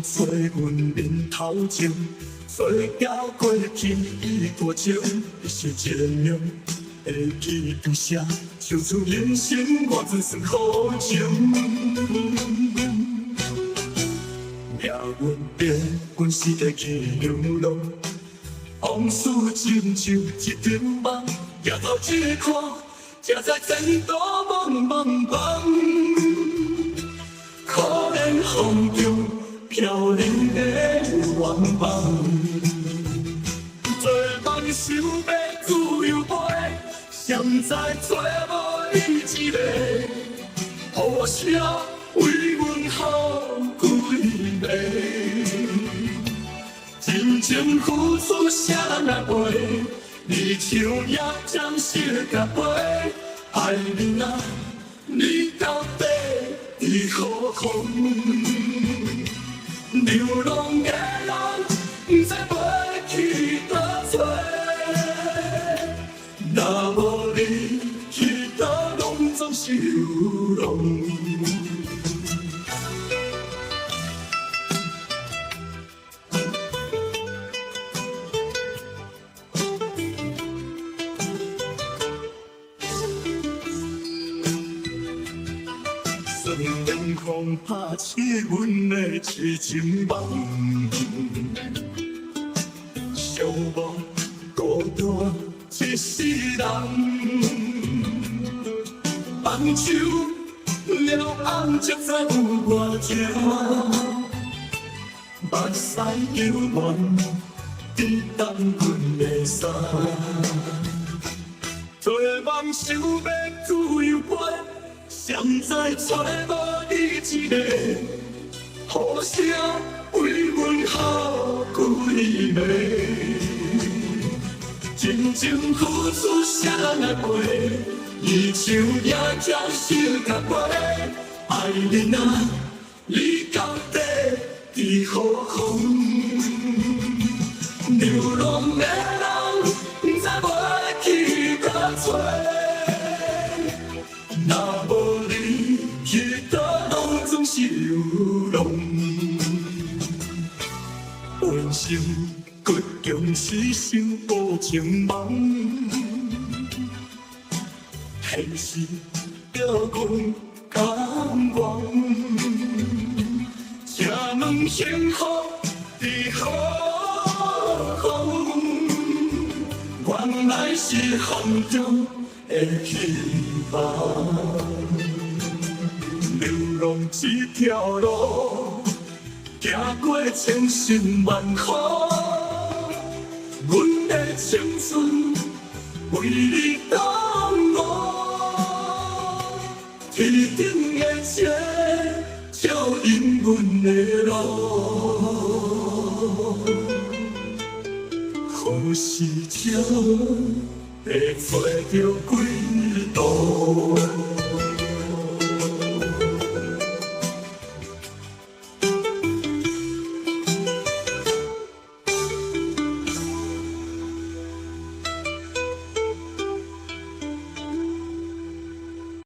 风吹阮面头前，做到过去已多情，一时一念会记不下，唱出人生我只算好情。命运变，阮是会去流浪，往事亲像一场梦，抬头一看，才知前途茫茫茫。可怜风中飘零的愿望，做梦想要自由飞，谁知找无你一个，互相为阮好几暝。真情付出谁来赔？你唱也将失甲背，爱你若你到底？在何方？流浪的人，不知飞去倒找。若无你，去倒拢总是有浪。冷风拍醒阮的痴情梦，寂寞孤单一世人。放手了后，才知有偌情，目屎流满，滴干阮的衫。做梦想要自由飞。谁知找无你一个，互相为阮好几暝。真情付出谁来赔？伊唱也将失甲背。爱你若你到底在何方？流浪的人，不知要去哪找。若无你，去倒拢总是有浪。半生倔强痴心无情梦，现实叫阮感望。请问幸福在何方？原来是风中的希望。流浪这条路，行过千辛万苦，阮的青春为你等我。天顶的星照引阮的路，何时才会找到归途？